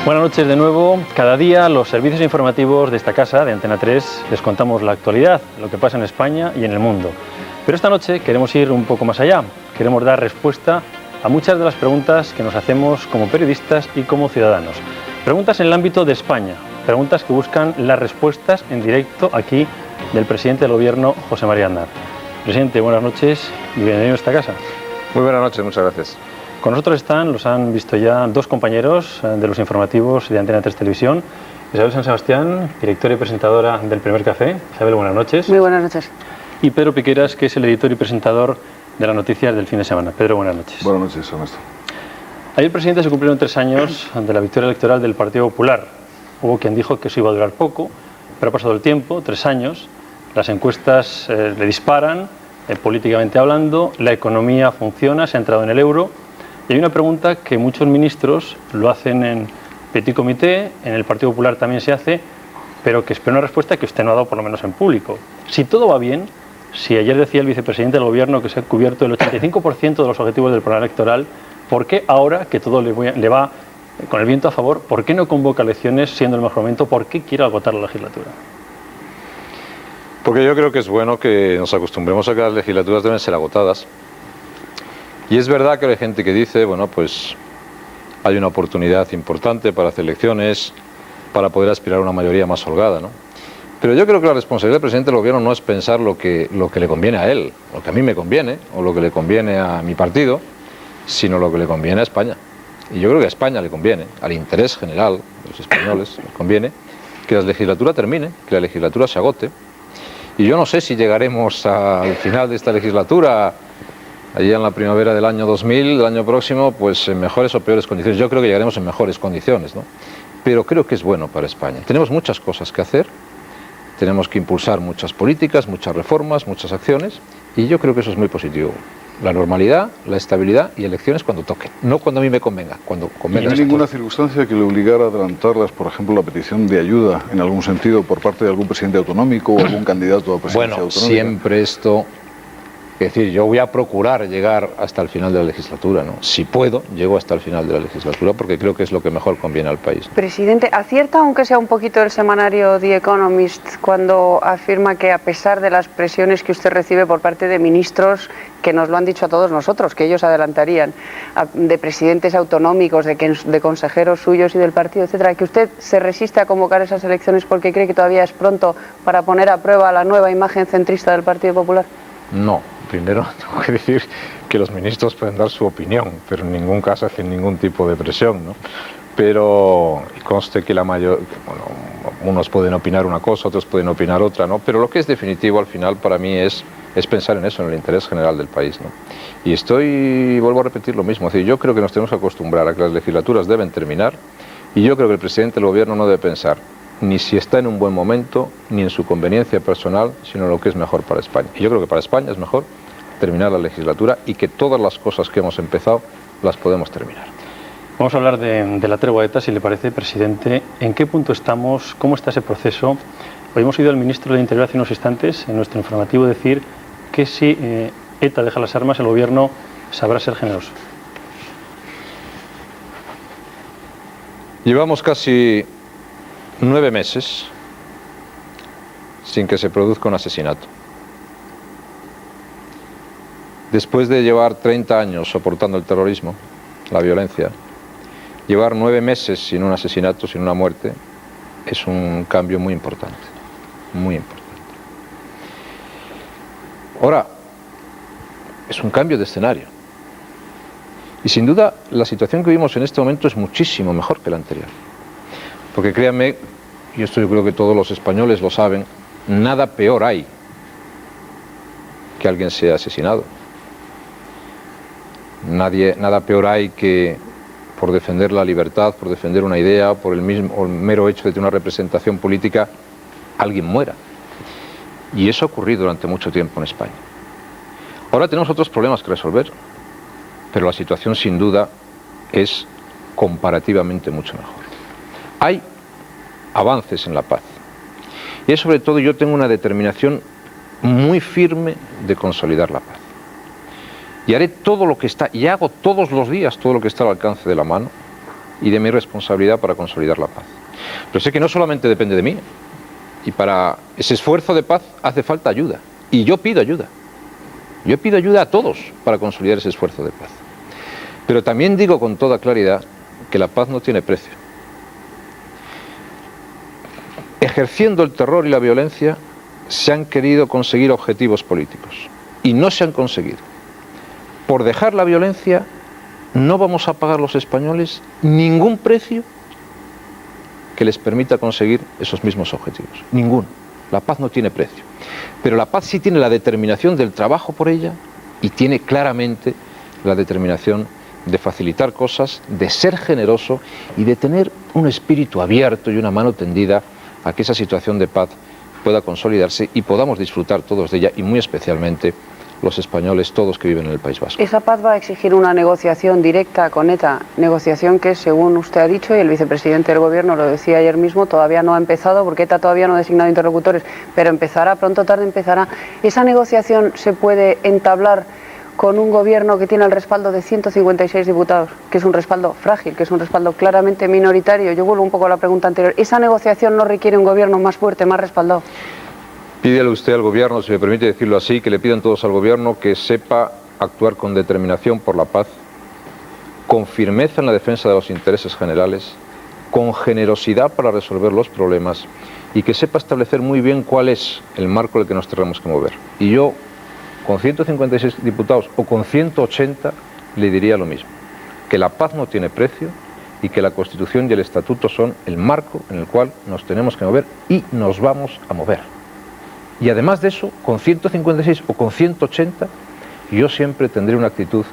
Buenas noches de nuevo. Cada día los servicios informativos de esta casa, de Antena 3, les contamos la actualidad, lo que pasa en España y en el mundo. Pero esta noche queremos ir un poco más allá. Queremos dar respuesta a muchas de las preguntas que nos hacemos como periodistas y como ciudadanos. Preguntas en el ámbito de España, preguntas que buscan las respuestas en directo aquí del presidente del Gobierno, José María Aznar. Presidente, buenas noches y bienvenido a esta casa. Muy buenas noches, muchas gracias. Con nosotros están, los han visto ya, dos compañeros de los informativos de Antena 3 Televisión. Isabel San Sebastián, directora y presentadora del Primer Café. Isabel, buenas noches. Muy buenas noches. Y Pedro Piqueras, que es el editor y presentador de las noticias del fin de semana. Pedro, buenas noches. Buenas noches, Ernesto. Ayer, presidente, se cumplieron 3 años de la victoria electoral del Partido Popular. Hubo quien dijo que eso iba a durar poco, pero ha pasado el tiempo, 3 años. Las encuestas le disparan, políticamente hablando, la economía funciona, se ha entrado en el euro. Y hay una pregunta que muchos ministros lo hacen en petit comité, en el Partido Popular también se hace, pero que espero una respuesta que usted no ha dado por lo menos en público. Si todo va bien, si ayer decía el vicepresidente del Gobierno que se ha cubierto el 85% de los objetivos del programa electoral, ¿por qué ahora que todo le va con el viento a favor, por qué no convoca elecciones siendo el mejor momento? ¿Por qué quiere agotar la legislatura? Porque yo creo que es bueno que nos acostumbremos a que las legislaturas deben ser agotadas. Y es verdad que hay gente que dice, bueno, pues hay una oportunidad importante para hacer elecciones, para poder aspirar a una mayoría más holgada, ¿no? Pero yo creo que la responsabilidad del presidente del Gobierno no es pensar lo que le conviene a él, lo que a mí me conviene, o lo que le conviene a mi partido, sino lo que le conviene a España. Y yo creo que a España le conviene, al interés general de los españoles, les conviene que la legislatura termine, que la legislatura se agote. Y yo no sé si llegaremos al final de esta legislatura, allá en la primavera del año 2000, del año próximo, pues en mejores o peores condiciones. Yo creo que llegaremos en mejores condiciones, ¿no? Pero creo que es bueno para España. Tenemos muchas cosas que hacer, tenemos que impulsar muchas políticas, muchas reformas, muchas acciones, y yo creo que eso es muy positivo. La normalidad, la estabilidad y elecciones cuando toque, no cuando a mí me convenga, cuando convenga. ¿No hay ninguna circunstancia que le obligara a adelantarlas, por ejemplo, la petición de ayuda, en algún sentido, por parte de algún presidente autonómico o algún candidato a presidencia autonómica? Siempre esto... Es decir, yo voy a procurar llegar hasta el final de la legislatura, ¿no? Si puedo, llego hasta el final de la legislatura porque creo que es lo que mejor conviene al país, ¿no? Presidente, ¿acierta aunque sea un poquito el semanario The Economist cuando afirma que a pesar de las presiones que usted recibe por parte de ministros, que nos lo han dicho a todos nosotros, que ellos adelantarían, de presidentes autonómicos, de consejeros suyos y del partido, etcétera, que usted se resiste a convocar esas elecciones porque cree que todavía es pronto para poner a prueba la nueva imagen centrista del Partido Popular? No, primero tengo que decir que los ministros pueden dar su opinión, pero en ningún caso hacen ningún tipo de presión, ¿no? Pero conste que unos pueden opinar una cosa, otros pueden opinar otra, ¿no? Pero lo que es definitivo al final para mí es pensar en eso, en el interés general del país, ¿no? Y vuelvo a repetir lo mismo, es decir, yo creo que nos tenemos que acostumbrar a que las legislaturas deben terminar y yo creo que el presidente del Gobierno no debe pensar ni si está en un buen momento, ni en su conveniencia personal, sino en lo que es mejor para España. Y yo creo que para España es mejor terminar la legislatura y que todas las cosas que hemos empezado las podemos terminar. Vamos a hablar de la tregua de ETA, si le parece, presidente. ¿En qué punto estamos? ¿Cómo está ese proceso? Hoy hemos oído al ministro de Interior hace unos instantes, en nuestro informativo, decir que si ETA deja las armas, el Gobierno sabrá ser generoso. Llevamos casi 9 meses sin que se produzca un asesinato. Después de llevar 30 años soportando el terrorismo, la violencia, llevar 9 meses sin un asesinato, sin una muerte, es un cambio muy importante, muy importante. Ahora, es un cambio de escenario. Y sin duda, la situación que vivimos en este momento es muchísimo mejor que la anterior. Porque créanme, y esto yo creo que todos los españoles lo saben, nada peor hay que alguien sea asesinado. Nada peor hay que por defender la libertad, por defender una idea, por el mero hecho de tener una representación política, alguien muera. Y eso ha ocurrido durante mucho tiempo en España. Ahora tenemos otros problemas que resolver, pero la situación sin duda es comparativamente mucho mejor. Hay avances en la paz. Y sobre todo yo tengo una determinación muy firme de consolidar la paz. Y haré todo lo que está, y hago todos los días todo lo que está al alcance de la mano y de mi responsabilidad para consolidar la paz. Pero sé que no solamente depende de mí, y para ese esfuerzo de paz hace falta ayuda, y yo pido ayuda. Yo pido ayuda a todos para consolidar ese esfuerzo de paz. Pero también digo con toda claridad que la paz no tiene precio. Ejerciendo el terror y la violencia se han querido conseguir objetivos políticos y no se han conseguido. Por dejar la violencia no vamos a pagar los españoles ningún precio que les permita conseguir esos mismos objetivos. Ninguno. La paz no tiene precio. Pero la paz sí tiene la determinación del trabajo por ella y tiene claramente la determinación de facilitar cosas, de ser generoso y de tener un espíritu abierto y una mano tendida a que esa situación de paz pueda consolidarse y podamos disfrutar todos de ella, y muy especialmente los españoles, todos que viven en el País Vasco. Esa paz va a exigir una negociación directa con ETA, negociación que, según usted ha dicho, y el vicepresidente del Gobierno lo decía ayer mismo, todavía no ha empezado porque ETA todavía no ha designado interlocutores, pero empezará, pronto o tarde empezará. ¿Esa negociación se puede entablar con un Gobierno que tiene el respaldo de 156 diputados, que es un respaldo frágil, que es un respaldo claramente minoritario? Yo vuelvo un poco a la pregunta anterior. ¿Esa negociación no requiere un Gobierno más fuerte, más respaldado? Pídele usted al Gobierno, si me permite decirlo así, que le pidan todos al Gobierno que sepa actuar con determinación por la paz, con firmeza en la defensa de los intereses generales, con generosidad para resolver los problemas y que sepa establecer muy bien cuál es el marco en el que nos tenemos que mover. Y yo, con 156 diputados o con 180, le diría lo mismo, que la paz no tiene precio y que la Constitución y el Estatuto son el marco en el cual nos tenemos que mover y nos vamos a mover. Y además de eso, con 156 o con 180, yo siempre tendré una actitud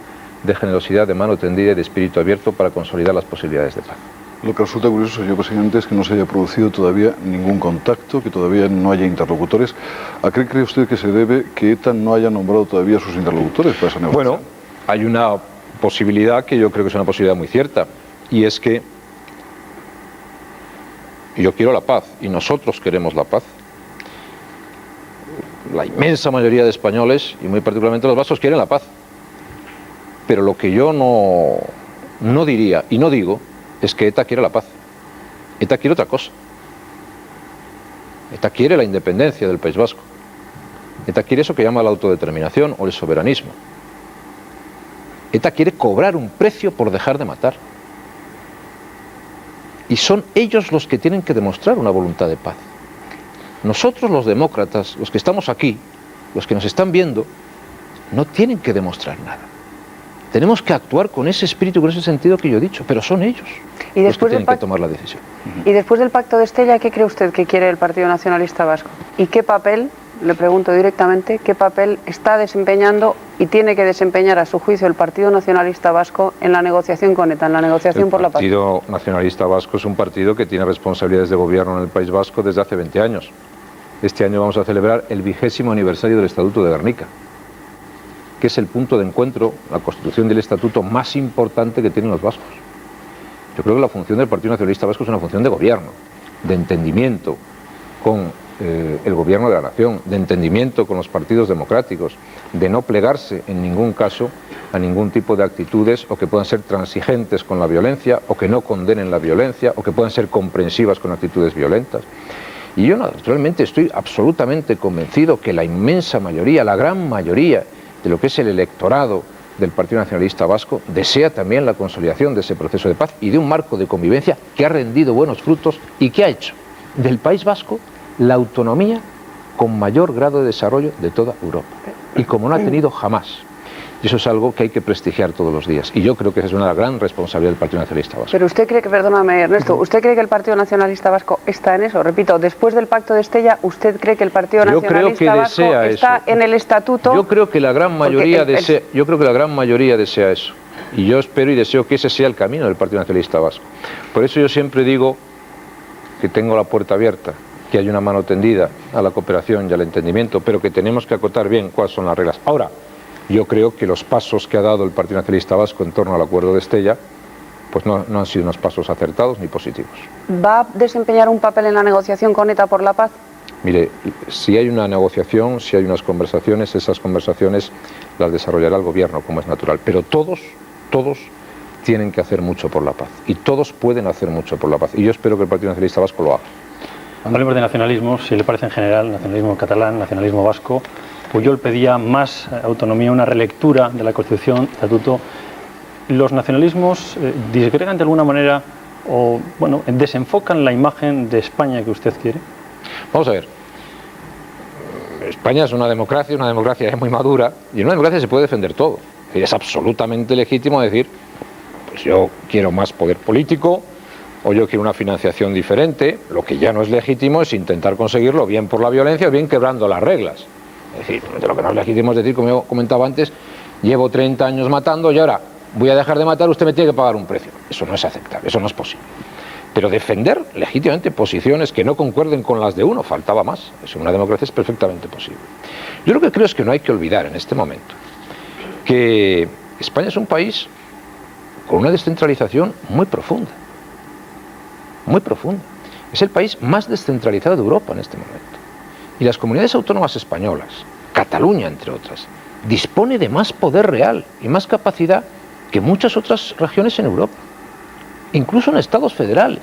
de generosidad, de mano tendida y de espíritu abierto para consolidar las posibilidades de paz. Lo que resulta curioso, señor presidente, es que no se haya producido todavía ningún contacto, que todavía no haya interlocutores. ¿A qué cree usted que se debe que ETA no haya nombrado todavía sus interlocutores para esa negociación? Bueno, hay una posibilidad que yo creo que es una posibilidad muy cierta, y es que yo quiero la paz y nosotros queremos la paz. La inmensa mayoría de españoles, y muy particularmente los vascos, quieren la paz. Pero lo que yo no diría y no digo es que ETA quiere la paz. ETA quiere otra cosa. ETA quiere la independencia del País Vasco. ETA quiere eso que llama la autodeterminación o el soberanismo. ETA quiere cobrar un precio por dejar de matar. Y son ellos los que tienen que demostrar una voluntad de paz. Nosotros los demócratas, los que estamos aquí, los que nos están viendo, no tienen que demostrar nada. Tenemos que actuar con ese espíritu, con ese sentido que yo he dicho, pero son ellos los que tienen que tomar la decisión. Y después del pacto de Estella, ¿qué cree usted que quiere el Partido Nacionalista Vasco? ¿Y qué papel, le pregunto directamente, qué papel está desempeñando y tiene que desempeñar a su juicio el Partido Nacionalista Vasco en la negociación con ETA, en la negociación por la paz? El Partido Nacionalista Vasco es un partido que tiene responsabilidades de gobierno en el País Vasco desde hace 20 años. Este año vamos a celebrar el 20º aniversario del Estatuto de Gernika, que es el punto de encuentro, la constitución del estatuto más importante que tienen los vascos. Yo creo que la función del Partido Nacionalista Vasco es una función de gobierno, de entendimiento con el gobierno de la nación, de entendimiento con los partidos democráticos, de no plegarse en ningún caso a ningún tipo de actitudes o que puedan ser transigentes con la violencia o que no condenen la violencia o que puedan ser comprensivas con actitudes violentas. Y yo naturalmente estoy absolutamente convencido que la inmensa mayoría, la gran mayoría de lo que es el electorado del Partido Nacionalista Vasco desea también la consolidación de ese proceso de paz y de un marco de convivencia que ha rendido buenos frutos y que ha hecho del País Vasco la autonomía con mayor grado de desarrollo de toda Europa. Y como no ha tenido jamás. Y eso es algo que hay que prestigiar todos los días. Y yo creo que esa es una gran responsabilidad del Partido Nacionalista Vasco. Pero usted cree que, perdóname Ernesto, ¿usted cree que el Partido Nacionalista Vasco está en eso? Repito, después del pacto de Estella, ¿usted cree que el Partido Nacionalista Vasco está en el estatuto? Yo creo que la gran mayoría desea eso. Y yo espero y deseo que ese sea el camino del Partido Nacionalista Vasco. Por eso yo siempre digo que tengo la puerta abierta, que hay una mano tendida a la cooperación y al entendimiento, pero que tenemos que acotar bien cuáles son las reglas. Ahora, yo creo que los pasos que ha dado el Partido Nacionalista Vasco en torno al acuerdo de Estella, pues no han sido unos pasos acertados ni positivos. ¿Va a desempeñar un papel en la negociación con ETA por la paz? Mire, si hay una negociación, si hay unas conversaciones, esas conversaciones las desarrollará el gobierno, como es natural. Pero todos tienen que hacer mucho por la paz. Y todos pueden hacer mucho por la paz. Y yo espero que el Partido Nacionalista Vasco lo haga. Hablemos de nacionalismo, si le parece en general, nacionalismo catalán, nacionalismo vasco. Pujol pedía más autonomía, una relectura de la Constitución, Estatuto. ¿Los nacionalismos disgregan de alguna manera o bueno, desenfocan la imagen de España que usted quiere? Vamos a ver. España es una democracia es muy madura, y en una democracia se puede defender todo. Es absolutamente legítimo decir, pues yo quiero más poder político, o yo quiero una financiación diferente. Lo que ya no es legítimo es intentar conseguirlo bien por la violencia o bien quebrando las reglas. Es decir, lo que no es legítimo es decir, como yo comentaba antes, llevo 30 años matando y ahora voy a dejar de matar, usted me tiene que pagar un precio. Eso no es aceptable, eso no es posible. Pero defender legítimamente posiciones que no concuerden con las de uno, faltaba más. Eso en una democracia es perfectamente posible. Yo lo que creo es que no hay que olvidar en este momento que España es un país con una descentralización muy profunda. Muy profunda. Es el país más descentralizado de Europa en este momento. Y las comunidades autónomas españolas, Cataluña entre otras, dispone de más poder real y más capacidad que muchas otras regiones en Europa, incluso en estados federales.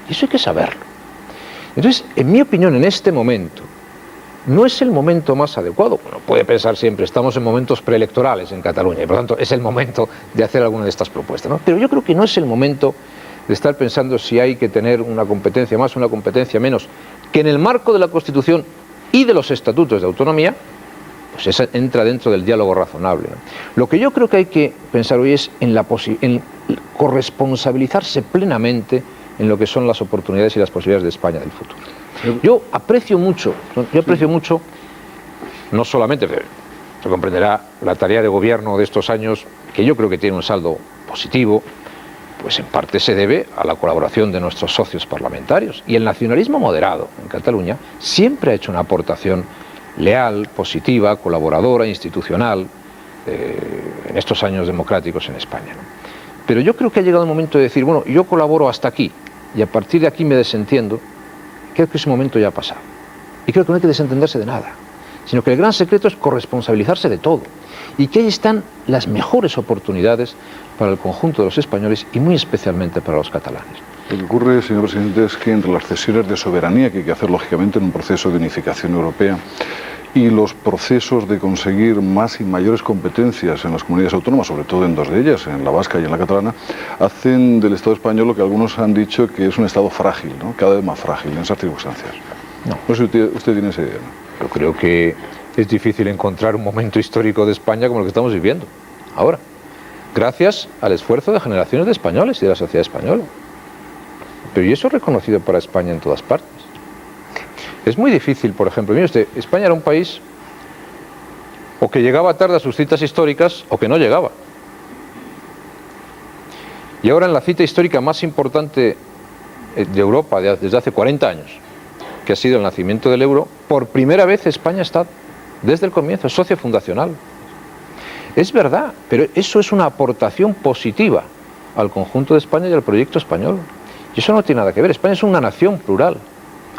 Y eso hay que saberlo. Entonces, en mi opinión, en este momento, no es el momento más adecuado. Uno puede pensar siempre, estamos en momentos preelectorales en Cataluña, y por lo tanto es el momento de hacer alguna de estas propuestas, ¿no? Pero yo creo que no es el momento de estar pensando si hay que tener una competencia más o una competencia menos, que en el marco de la Constitución y de los estatutos de autonomía, pues esa entra dentro del diálogo razonable, ¿no? Lo que yo creo que hay que pensar hoy es en corresponsabilizarse plenamente en lo que son las oportunidades y las posibilidades de España del futuro. Yo aprecio mucho, no solamente, se comprenderá, la tarea de gobierno de estos años, que yo creo que tiene un saldo positivo, pues en parte se debe a la colaboración de nuestros socios parlamentarios. Y el nacionalismo moderado en Cataluña siempre ha hecho una aportación leal, positiva, colaboradora, institucional, en estos años democráticos en España, ¿no? Pero yo creo que ha llegado el momento de decir, bueno, yo colaboro hasta aquí, y a partir de aquí me desentiendo. Creo que ese momento ya ha pasado. Y creo que no hay que desentenderse de nada, sino que el gran secreto es corresponsabilizarse de todo. Y que ahí están las mejores oportunidades para el conjunto de los españoles y muy especialmente para los catalanes. Lo que ocurre, señor presidente, es que entre las cesiones de soberanía que hay que hacer, lógicamente, en un proceso de unificación europea, y los procesos de conseguir más y mayores competencias en las comunidades autónomas, sobre todo en dos de ellas, en la vasca y en la catalana, hacen del Estado español lo que algunos han dicho que es un Estado frágil, ¿no? Cada vez más frágil en esas circunstancias. No sé si usted tiene esa idea, ¿no? Yo creo que es difícil encontrar un momento histórico de España como el que estamos viviendo ahora, gracias al esfuerzo de generaciones de españoles y de la sociedad española. Pero y eso es reconocido para España en todas partes. Es muy difícil, por ejemplo, mire usted, España era un país o que llegaba tarde a sus citas históricas o que no llegaba. Y ahora en la cita histórica más importante de Europa desde hace 40 años, que ha sido el nacimiento del euro, por primera vez España está, desde el comienzo, es socio fundacional. Es verdad, pero eso es una aportación positiva al conjunto de España y al proyecto español. Y eso no tiene nada que ver. España es una nación plural,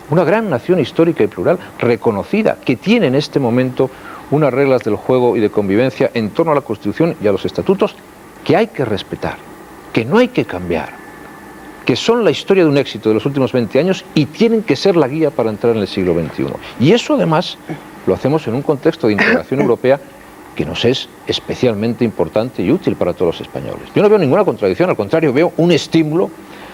una gran nación histórica y plural, reconocida, que tiene en este momento unas reglas del juego y de convivencia en torno a la Constitución y a los estatutos que hay que respetar, que no hay que cambiar, que son la historia de un éxito de los últimos 20 años y tienen que ser la guía para entrar en el siglo XXI. Y eso además lo hacemos en un contexto de integración europea que nos es especialmente importante y útil para todos los españoles. Yo no veo ninguna contradicción, al contrario, veo un estímulo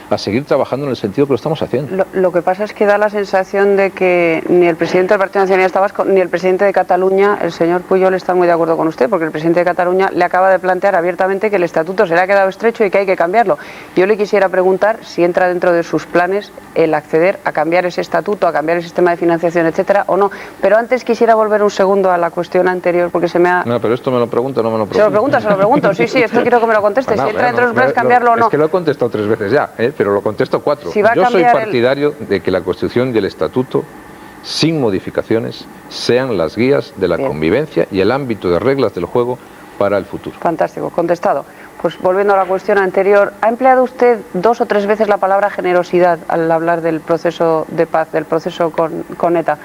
a seguir trabajando en el sentido que lo estamos haciendo. Lo que pasa es que da la sensación de que ni el presidente del Partido Nacionalista Vasco ni el presidente de Cataluña, el señor Pujol, está muy de acuerdo con usted, porque el presidente de Cataluña le acaba de plantear abiertamente que el estatuto se le ha quedado estrecho y que hay que cambiarlo. Yo le quisiera preguntar si entra dentro de sus planes el acceder a cambiar ese estatuto, a cambiar el sistema de financiación, etcétera, o no. Pero antes quisiera volver un segundo a la cuestión anterior, porque se me ha... No, pero esto me lo pregunta, no me lo pregunta. Se lo pregunto, sí, esto quiero que me lo conteste, si entra dentro de sus planes cambiarlo o no. Es que lo he contestado 3 veces ya, pero lo contesto 4. Si yo soy partidario de que la Constitución y el Estatuto, sin modificaciones, sean las guías de la convivencia y el ámbito de reglas del juego para el futuro. Fantástico, contestado. Pues volviendo a la cuestión anterior, ¿ha empleado usted 2 o 3 veces la palabra generosidad al hablar del proceso de paz, del proceso con ETA?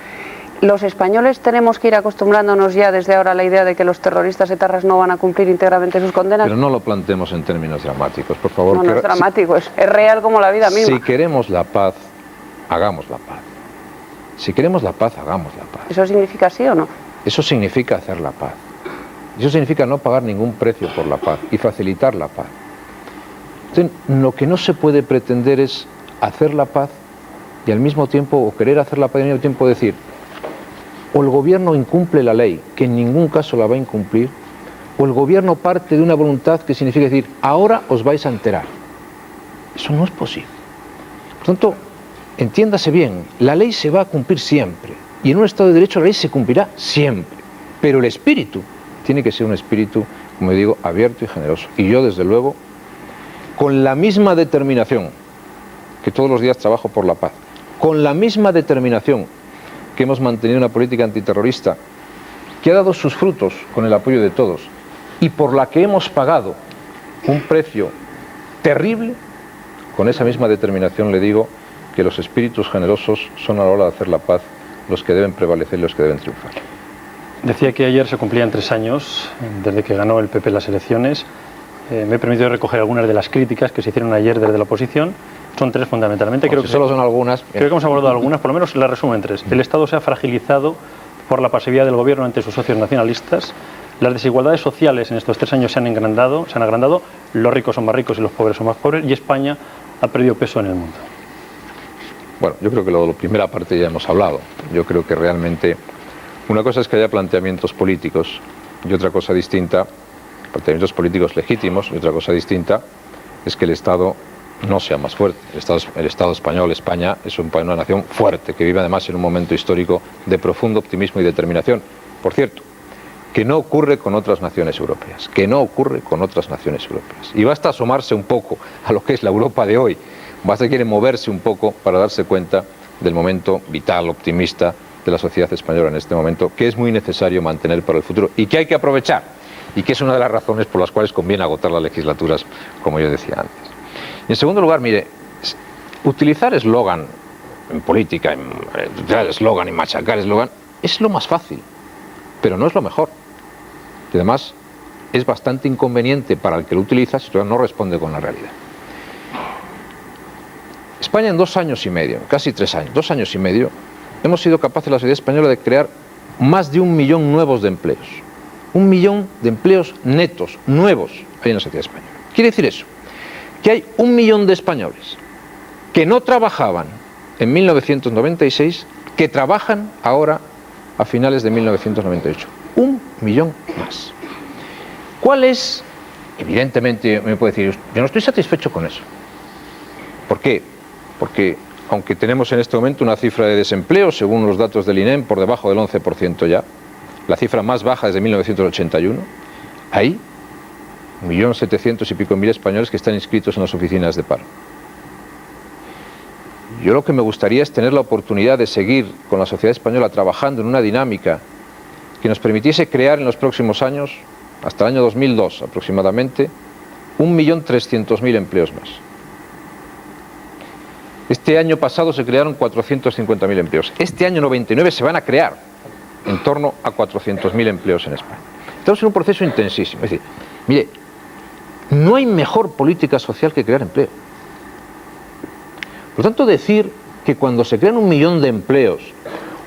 ¿Los españoles tenemos que ir acostumbrándonos ya desde ahora a la idea de que los terroristas etarras no van a cumplir íntegramente sus condenas? Pero no lo planteemos en términos dramáticos, por favor. No, no es dramático, es real como la vida misma. Si queremos la paz, hagamos la paz. Si queremos la paz, hagamos la paz. ¿Eso significa sí o no? Eso significa hacer la paz. Eso significa no pagar ningún precio por la paz y facilitar la paz. Entonces, lo que no se puede pretender es hacer la paz y al mismo tiempo, o querer hacer la paz y al mismo tiempo decir, o el gobierno incumple la ley, que en ningún caso la va a incumplir, o el gobierno parte de una voluntad que significa decir, ahora os vais a enterar. Eso no es posible. Por tanto, entiéndase bien, la ley se va a cumplir siempre, y en un Estado de Derecho la ley se cumplirá siempre, pero el espíritu tiene que ser un espíritu, como digo, abierto y generoso. Y yo, desde luego, con la misma determinación que todos los días trabajo por la paz, con la misma determinación que hemos mantenido una política antiterrorista que ha dado sus frutos con el apoyo de todos y por la que hemos pagado un precio terrible, con esa misma determinación le digo que los espíritus generosos son a la hora de hacer la paz los que deben prevalecer y los que deben triunfar. Decía que ayer se cumplían 3 años desde que ganó el PP las elecciones. Me he permitido recoger algunas de las críticas que se hicieron ayer desde la oposición. Son 3 fundamentalmente. Creo que solo son algunas. Creo que hemos abordado algunas, por lo menos las resumo en 3. El Estado se ha fragilizado por la pasividad del gobierno ante sus socios nacionalistas. Las desigualdades sociales en estos 3 años se han agrandado. Los ricos son más ricos y los pobres son más pobres. Y España ha perdido peso en el mundo. Bueno, yo creo que lo de la primera parte ya hemos hablado. Yo creo que realmente una cosa es que haya planteamientos políticos y otra cosa distinta, planteamientos políticos legítimos, y otra cosa distinta es que el Estado no sea más fuerte. El Estado español, España, es una nación fuerte, que vive además en un momento histórico de profundo optimismo y determinación. Por cierto, que no ocurre con otras naciones europeas, Y basta asomarse un poco a lo que es la Europa de hoy, basta quiere moverse un poco para darse cuenta del momento vital, optimista de la sociedad española en este momento, que es muy necesario mantener para el futuro y que hay que aprovechar, y que es una de las razones por las cuales conviene agotar las legislaturas, como yo decía antes. Y en segundo lugar, mire, utilizar eslogan en política, utilizar eslogan y machacar eslogan, es lo más fácil, pero no es lo mejor. Y además es bastante inconveniente para el que lo utiliza si no responde con la realidad. España en 2 años y medio, casi 3 años, 2 años y medio, hemos sido capaces, la sociedad española, de crear más de 1 millón nuevos de empleos. 1 millón de empleos netos, nuevos, hay en la sociedad española. Quiere decir eso, que hay 1 millón de españoles que no trabajaban en 1996, que trabajan ahora a finales de 1998. 1 millón más. ¿Cuál es? Evidentemente me puede decir, yo no estoy satisfecho con eso. ¿Por qué? Porque aunque tenemos en este momento una cifra de desempleo, según los datos del INEM, por debajo del 11% ya, la cifra más baja desde 1981, hay 1.700.000 y pico españoles que están inscritos en las oficinas de paro. Yo lo que me gustaría es tener la oportunidad de seguir con la sociedad española trabajando en una dinámica que nos permitiese crear en los próximos años, hasta el año 2002 aproximadamente, 1.300.000 empleos más. Este año pasado se crearon 450.000 empleos. Este año 99 se van a crear en torno a 400.000 empleos en España. Estamos en un proceso intensísimo. Es decir, mire, no hay mejor política social que crear empleo. Por lo tanto, decir que cuando se crean 1 millón de empleos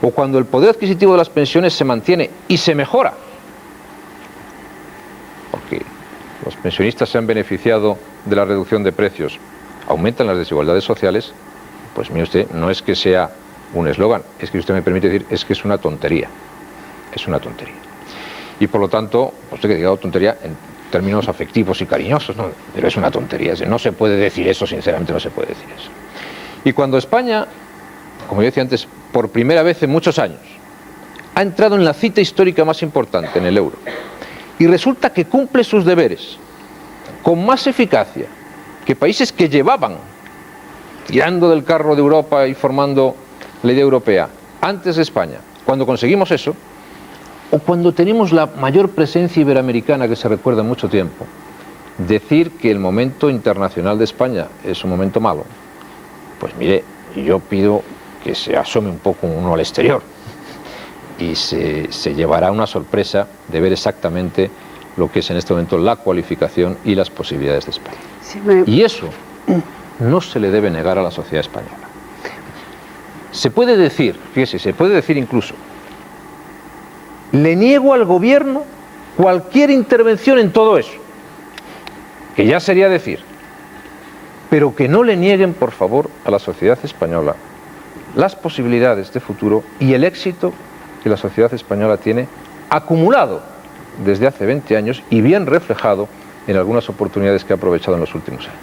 o cuando el poder adquisitivo de las pensiones se mantiene y se mejora, porque los pensionistas se han beneficiado de la reducción de precios, aumentan las desigualdades sociales, pues mire usted, no es que sea un eslogan, es que usted me permite decir, es que es una tontería. Es una tontería. Y por lo tanto, no sé que diga tontería en términos afectivos y cariñosos, ¿no? Pero es una tontería, no se puede decir eso, sinceramente no se puede decir eso. Y cuando España, como yo decía antes, por primera vez en muchos años, ha entrado en la cita histórica más importante, en el euro, y resulta que cumple sus deberes con más eficacia que países que llevaban tirando del carro de Europa y formando la idea europea antes de España, cuando conseguimos eso, o cuando tenemos la mayor presencia iberoamericana que se recuerda en mucho tiempo, decir que el momento internacional de España es un momento malo, pues mire, yo pido que se asome un poco uno al exterior y se llevará una sorpresa de ver exactamente lo que es en este momento la cualificación y las posibilidades de España. Sí, Y eso no se le debe negar a la sociedad española. Se puede decir, fíjese, se puede decir incluso, le niego al gobierno cualquier intervención en todo eso, que ya sería decir, pero que no le nieguen, por favor, a la sociedad española las posibilidades de futuro y el éxito que la sociedad española tiene acumulado desde hace 20 años y bien reflejado en algunas oportunidades que ha aprovechado en los últimos años.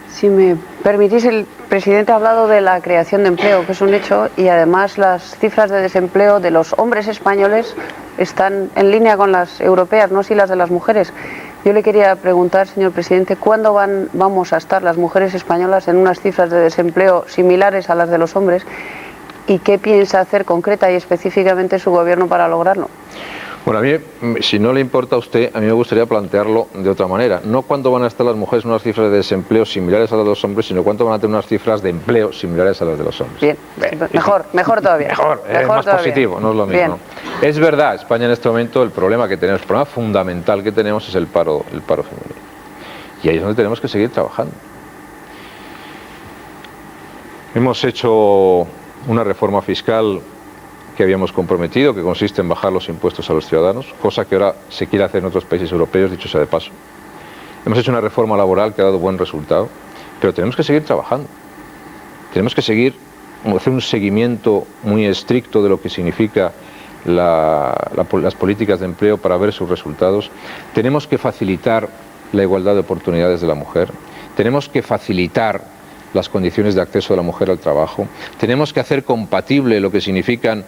Si me permitís, el presidente ha hablado de la creación de empleo, que es un hecho, y además las cifras de desempleo de los hombres españoles están en línea con las europeas, no así las de las mujeres. Yo le quería preguntar, señor presidente, ¿cuándo vamos a estar las mujeres españolas en unas cifras de desempleo similares a las de los hombres? ¿Y qué piensa hacer concreta y específicamente su gobierno para lograrlo? Bueno, a mí, si no le importa a usted, a mí me gustaría plantearlo de otra manera. No cuándo van a estar las mujeres en unas cifras de desempleo similares a las de los hombres, sino cuándo van a tener unas cifras de empleo similares a las de los hombres. Bien, mejor todavía. Mejor más todavía. Positivo, no es lo mismo. Bien. Es verdad, España en este momento el problema que tenemos, el problema fundamental que tenemos es el paro femenino. Y ahí es donde tenemos que seguir trabajando. Hemos hecho una reforma fiscal que habíamos comprometido, que consiste en bajar los impuestos a los ciudadanos, cosa que ahora se quiere hacer en otros países europeos, dicho sea de paso. Hemos hecho una reforma laboral que ha dado buen resultado, pero tenemos que seguir trabajando. Tenemos que seguir, hacer un seguimiento muy estricto de lo que significa las políticas de empleo para ver sus resultados. Tenemos que facilitar la igualdad de oportunidades de la mujer. Tenemos que facilitar las condiciones de acceso de la mujer al trabajo. Tenemos que hacer compatible lo que significan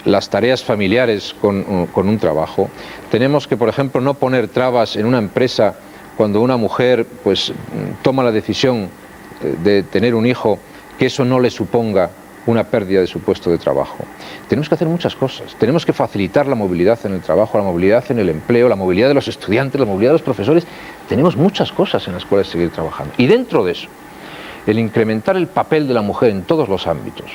las tareas familiares con un trabajo. Tenemos que, por ejemplo, no poner trabas en una empresa cuando una mujer pues toma la decisión de tener un hijo, que eso no le suponga una pérdida de su puesto de trabajo. Tenemos que hacer muchas cosas. Tenemos que facilitar la movilidad en el trabajo, la movilidad en el empleo, la movilidad de los estudiantes, la movilidad de los profesores. Tenemos muchas cosas en las cuales seguir trabajando. Y dentro de eso, el incrementar el papel de la mujer en todos los ámbitos,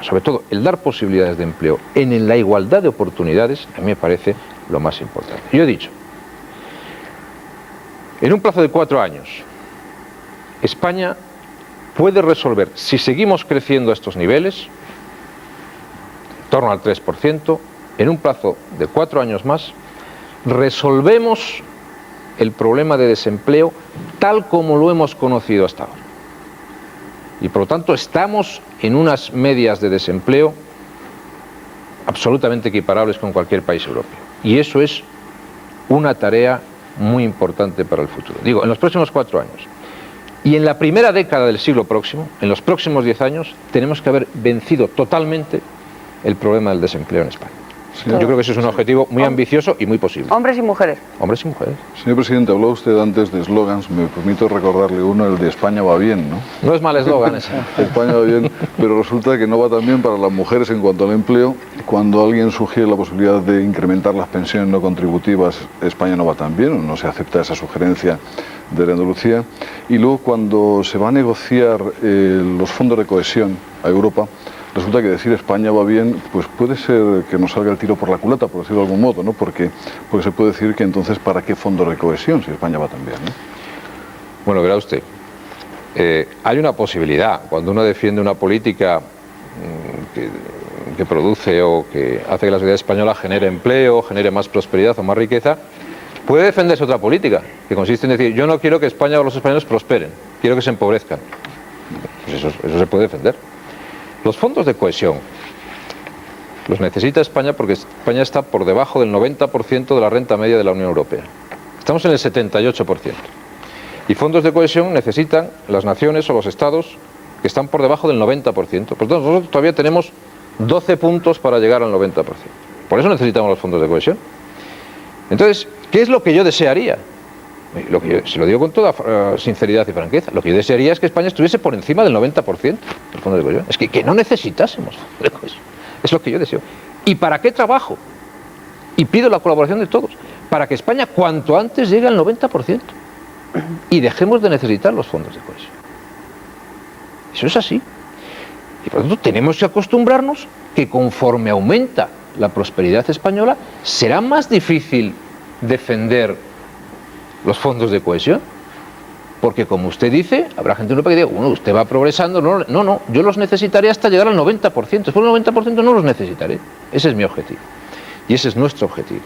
sobre todo el dar posibilidades de empleo en la igualdad de oportunidades, a mí me parece lo más importante. Yo he dicho, en un plazo de 4 años, España puede resolver, si seguimos creciendo a estos niveles, en torno al 3%, en un plazo de 4 años más, resolvemos el problema de desempleo tal como lo hemos conocido hasta ahora. Y por lo tanto estamos en unas medias de desempleo absolutamente equiparables con cualquier país europeo. Y eso es una tarea muy importante para el futuro. Digo, en los próximos 4 años. Y en la primera década del siglo próximo, en los próximos 10 años, tenemos que haber vencido totalmente el problema del desempleo en España. Sí. Yo creo que ese es un objetivo muy ambicioso y muy posible. Hombres y mujeres. Hombres y mujeres. Señor presidente, habló usted antes de eslogans. Me permito recordarle uno, el de España va bien, ¿no? No es mal eslogan ese. España va bien, pero resulta que no va tan bien para las mujeres en cuanto al empleo. Cuando alguien sugiere la posibilidad de incrementar las pensiones no contributivas, España no va tan bien, o no se acepta esa sugerencia de la Andalucía. Y luego cuando se va a negociar los fondos de cohesión a Europa, resulta que decir España va bien, pues puede ser que nos salga el tiro por la culata, por decirlo de algún modo, ¿no? Porque se puede decir que entonces ¿para qué fondos de cohesión si España va tan bien, ¿no? Bueno, verá usted, hay una posibilidad, cuando uno defiende una política que produce o que hace que la sociedad española genere empleo, genere más prosperidad o más riqueza, puede defenderse otra política, que consiste en decir, yo no quiero que España o los españoles prosperen, quiero que se empobrezcan. Pues eso se puede defender. Los fondos de cohesión los necesita España porque España está por debajo del 90% de la renta media de la Unión Europea. Estamos en el 78%. Y fondos de cohesión necesitan las naciones o los estados que están por debajo del 90%. Por lo tanto, nosotros todavía tenemos 12 puntos para llegar al 90%. Por eso necesitamos los fondos de cohesión. Entonces, ¿qué es lo que yo desearía? Se lo digo con toda sinceridad y franqueza. Lo que yo desearía es que España estuviese por encima del 90% del fondo de cohesión. Es que no necesitásemos fondos de cohesión. Es lo que yo deseo. ¿Y para qué trabajo? Y pido la colaboración de todos. Para que España cuanto antes llegue al 90%. Y dejemos de necesitar los fondos de cohesión. Eso es así. Y por lo tanto tenemos que acostumbrarnos que conforme aumenta la prosperidad española, será más difícil defender los fondos de cohesión. Porque como usted dice, habrá gente en Europa que diga, bueno, usted va progresando, no, yo los necesitaré hasta llegar al 90%, después del 90% no los necesitaré. Ese es mi objetivo. Y ese es nuestro objetivo.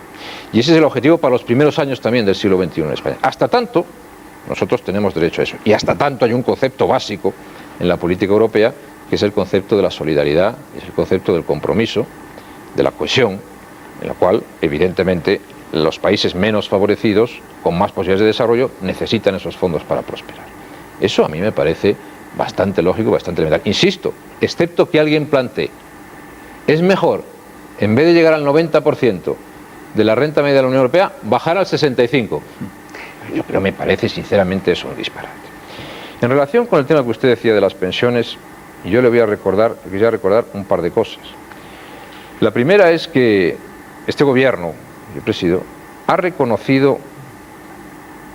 Y ese es el objetivo para los primeros años también del siglo XXI en España. Hasta tanto, nosotros tenemos derecho a eso. Y hasta tanto hay un concepto básico en la política europea, que es el concepto de la solidaridad, es el concepto del compromiso, de la cohesión, en la cual, evidentemente, los países menos favorecidos, con más posibilidades de desarrollo, necesitan esos fondos para prosperar. Eso a mí me parece bastante lógico, bastante elemental. Insisto, excepto que alguien plantee, es mejor, en vez de llegar al 90% de la renta media de la Unión Europea, bajar al 65%. Pero me parece sinceramente eso un disparate. En relación con el tema que usted decía de las pensiones, yo le quería recordar un par de cosas. La primera es que este gobierno, yo presido, ha reconocido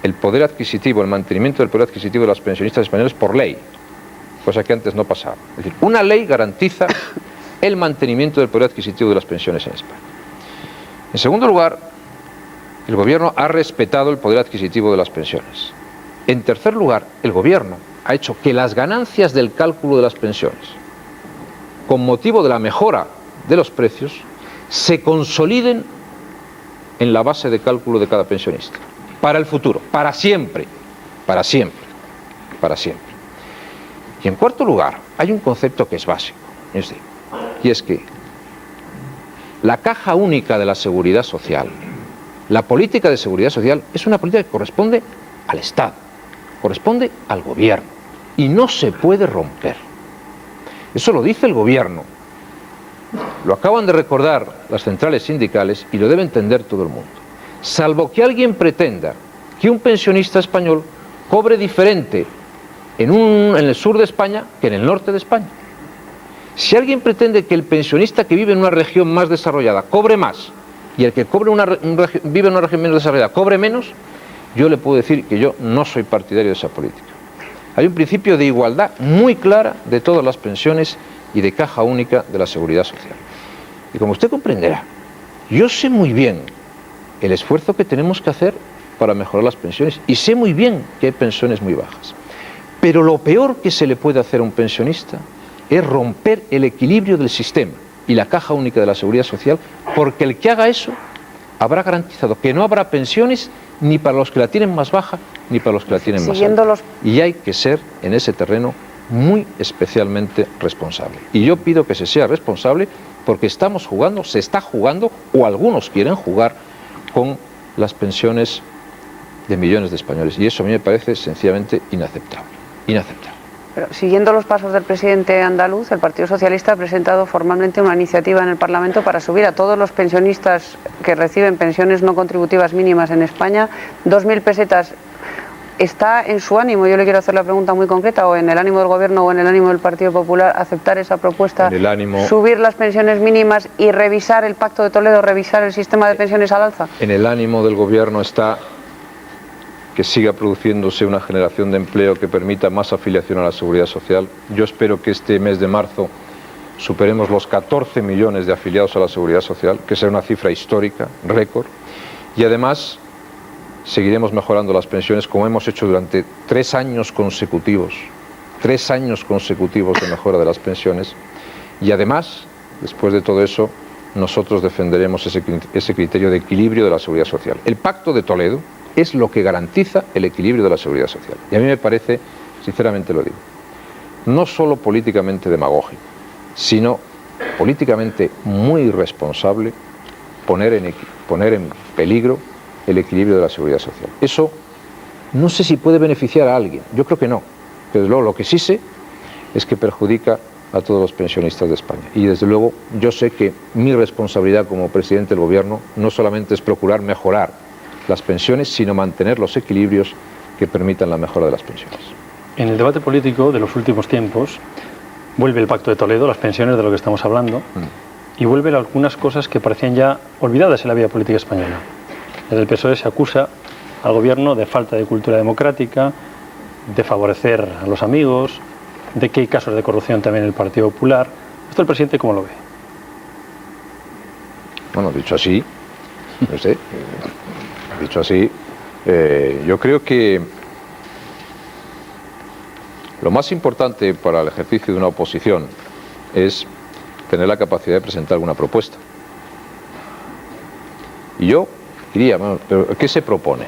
el poder adquisitivo, el mantenimiento del poder adquisitivo de los pensionistas españoles por ley, cosa que antes no pasaba. Es decir, una ley garantiza el mantenimiento del poder adquisitivo de las pensiones en España. En segundo lugar, el gobierno ha respetado el poder adquisitivo de las pensiones. En tercer lugar, el gobierno ha hecho que las ganancias del cálculo de las pensiones, con motivo de la mejora de los precios, se consoliden en la base de cálculo de cada pensionista, para el futuro, para siempre, para siempre, para siempre. Y en cuarto lugar, hay un concepto que es básico, y es que la caja única de la seguridad social, la política de seguridad social, es una política que corresponde al Estado, corresponde al gobierno, y no se puede romper. Eso lo dice el gobierno, lo acaban de recordar las centrales sindicales y lo debe entender todo el mundo. Salvo que alguien pretenda que un pensionista español cobre diferente en el sur de España que en el norte de España. Si alguien pretende que el pensionista que vive en una región más desarrollada cobre más y el que vive en una región menos desarrollada cobre menos, yo le puedo decir que yo no soy partidario de esa política. Hay un principio de igualdad muy clara de todas las pensiones y de caja única de la seguridad social. Y como usted comprenderá, yo sé muy bien el esfuerzo que tenemos que hacer para mejorar las pensiones y sé muy bien que hay pensiones muy bajas. Pero lo peor que se le puede hacer a un pensionista es romper el equilibrio del sistema y la caja única de la seguridad social, porque el que haga eso habrá garantizado que no habrá pensiones ni para los que la tienen más baja ni para los que la tienen más alta. Y hay que ser en ese terreno muy especialmente responsable. Y yo pido que se sea responsable porque estamos jugando, se está jugando, o algunos quieren jugar con las pensiones de millones de españoles. Y eso a mí me parece sencillamente inaceptable. Inaceptable. Pero, siguiendo los pasos del presidente andaluz, el Partido Socialista ha presentado formalmente una iniciativa en el Parlamento para subir a todos los pensionistas que reciben pensiones no contributivas mínimas en España 2.000 pesetas. ¿Está en su ánimo, yo le quiero hacer la pregunta muy concreta, o en el ánimo del Gobierno o en el ánimo del Partido Popular, aceptar esa propuesta, subir las pensiones mínimas y revisar el Pacto de Toledo, revisar el sistema de pensiones al alza? En el ánimo del Gobierno está que siga produciéndose una generación de empleo que permita más afiliación a la seguridad social. Yo espero que este mes de marzo superemos los 14 millones de afiliados a la seguridad social, que será una cifra histórica, récord, y además seguiremos mejorando las pensiones como hemos hecho durante 3 años consecutivos, 3 años consecutivos de mejora de las pensiones, y además, después de todo eso, nosotros defenderemos ese criterio de equilibrio de la seguridad social. El Pacto de Toledo es lo que garantiza el equilibrio de la seguridad social. Y a mí me parece, sinceramente lo digo, no solo políticamente demagógico, sino políticamente muy irresponsable poner en peligro el equilibrio de la seguridad social. Eso no sé si puede beneficiar a alguien, yo creo que no, pero desde luego lo que sí sé es que perjudica a todos los pensionistas de España. Y desde luego yo sé que mi responsabilidad como presidente del Gobierno no solamente es procurar mejorar las pensiones, sino mantener los equilibrios que permitan la mejora de las pensiones. En el debate político de los últimos tiempos vuelve el Pacto de Toledo, las pensiones de lo que estamos hablando, y vuelven algunas cosas que parecían ya olvidadas en la vida política española. Desde el PSOE se acusa al Gobierno de falta de cultura democrática, de favorecer a los amigos, de que hay casos de corrupción también en el Partido Popular. ¿Esto el presidente cómo lo ve? Bueno, dicho así, no sé, dicho así, yo creo que lo más importante para el ejercicio de una oposición es tener la capacidad de presentar alguna propuesta. Y yo diría, bueno, pero ¿qué se propone?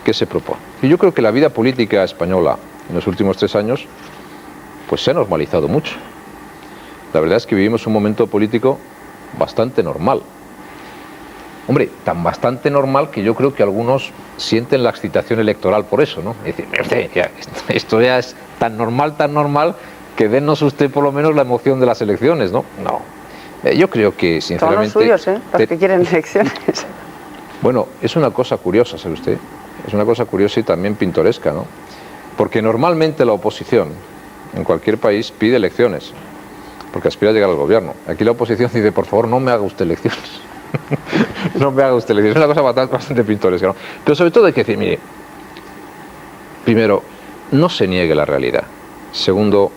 ¿Qué se propone? Y yo creo que la vida política española en los últimos 3 años pues se ha normalizado mucho. La verdad es que vivimos un momento político bastante normal. Hombre, tan bastante normal que yo creo que algunos sienten la excitación electoral por eso, ¿no? Es decir, esto ya es tan normal que denos usted por lo menos la emoción de las elecciones, ¿no? No. Yo creo que, sinceramente... Son los suyos, los que quieren elecciones. Bueno, es una cosa curiosa, ¿sabe usted? Es una cosa curiosa y también pintoresca, ¿no? Porque normalmente la oposición en cualquier país pide elecciones, porque aspira a llegar al gobierno. Aquí la oposición dice, por favor, no me haga usted elecciones. No me haga usted elecciones. Es una cosa bastante pintoresca, ¿no? Pero sobre todo hay que decir, mire, primero, no se niegue la realidad. Segundo,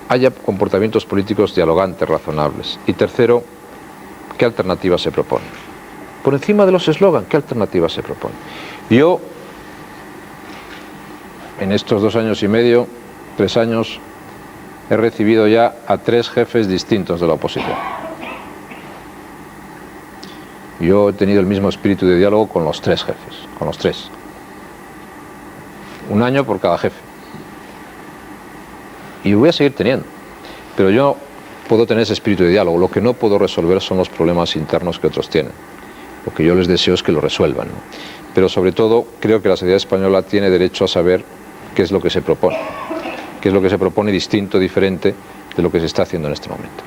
haya comportamientos políticos dialogantes, razonables. Y tercero, ¿qué alternativas se proponen? Por encima de los eslogans, ¿qué alternativas se proponen? Yo, en estos 2 años y medio, 3 años, he recibido ya a 3 jefes distintos de la oposición. Yo he tenido el mismo espíritu de diálogo con los 3 jefes, con los 3. 1 año por cada jefe. Y voy a seguir teniendo. Pero yo puedo tener ese espíritu de diálogo. Lo que no puedo resolver son los problemas internos que otros tienen. Lo que yo les deseo es que lo resuelvan, ¿no? Pero sobre todo creo que la sociedad española tiene derecho a saber qué es lo que se propone. Qué es lo que se propone distinto, diferente de lo que se está haciendo en este momento.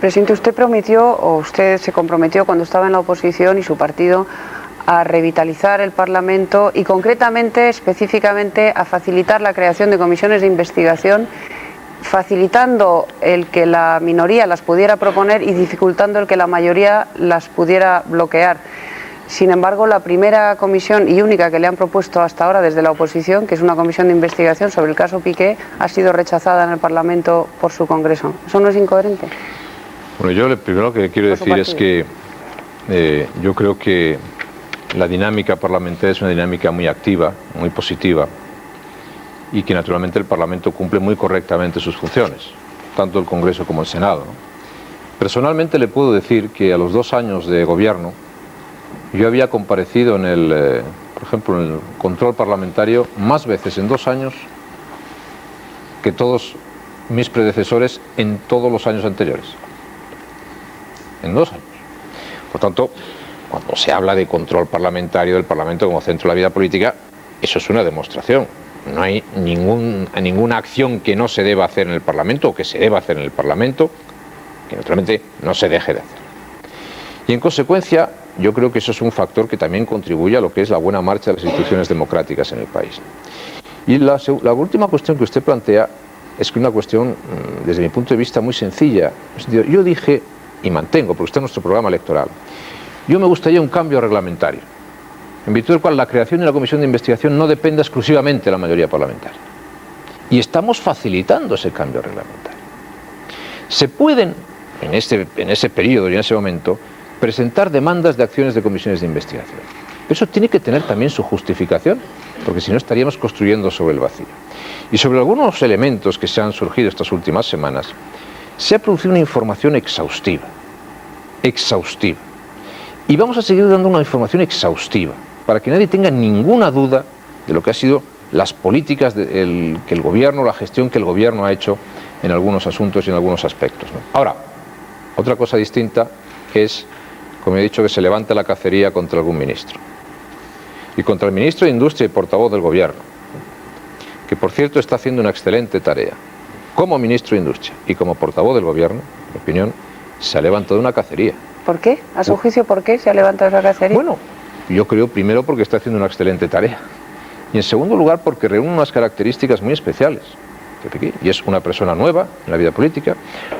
Presidente, usted prometió, o usted se comprometió cuando estaba en la oposición y su partido, a revitalizar el Parlamento y concretamente, específicamente, a facilitar la creación de comisiones de investigación, facilitando el que la minoría las pudiera proponer y dificultando el que la mayoría las pudiera bloquear. Sin embargo, la primera comisión y única que le han propuesto hasta ahora desde la oposición, que es una comisión de investigación sobre el caso Piqué, ha sido rechazada en el Parlamento por su Congreso. ¿Eso no es incoherente? Bueno, yo lo primero que quiero decir es que yo creo que la dinámica parlamentaria es una dinámica muy activa, muy positiva, y que naturalmente el Parlamento cumple muy correctamente sus funciones, tanto el Congreso como el Senado, ¿no? Personalmente le puedo decir que a los 2 años de gobierno yo había comparecido en el, por ejemplo, en el control parlamentario más veces en 2 años que todos mis predecesores en todos los años anteriores. En 2 años. Por tanto, cuando se habla de control parlamentario del Parlamento como centro de la vida política, eso es una demostración. No hay ninguna acción que no se deba hacer en el Parlamento o que se deba hacer en el Parlamento que naturalmente no se deje de hacer. Y en consecuencia, yo creo que eso es un factor que también contribuye a lo que es la buena marcha de las instituciones democráticas en el país. Y la última cuestión que usted plantea es que una cuestión, desde mi punto de vista, muy sencilla. Yo dije, y mantengo, porque está en nuestro programa electoral, yo me gustaría un cambio reglamentario, en virtud del cual la creación de una comisión de investigación no dependa exclusivamente de la mayoría parlamentaria. Y estamos facilitando ese cambio reglamentario. Se pueden, en ese periodo y en ese momento, presentar demandas de acciones de comisiones de investigación. Pero eso tiene que tener también su justificación, porque si no estaríamos construyendo sobre el vacío. Y sobre algunos elementos que se han surgido estas últimas semanas, se ha producido una información exhaustiva. Y vamos a seguir dando una información exhaustiva, para que nadie tenga ninguna duda de lo que han sido las políticas que el gobierno, la gestión que el gobierno ha hecho en algunos asuntos y en algunos aspectos, ¿no? Ahora, otra cosa distinta es, como he dicho, que se levante la cacería contra algún ministro. Y contra el ministro de Industria y portavoz del gobierno, que por cierto está haciendo una excelente tarea. Como ministro de Industria y como portavoz del gobierno, en mi opinión, se ha levantado una cacería. ¿Por qué? ¿A su juicio por qué se ha levantado esa cacería? Bueno, yo creo primero porque está haciendo una excelente tarea. Y en segundo lugar porque reúne unas características muy especiales. Y es una persona nueva en la vida política,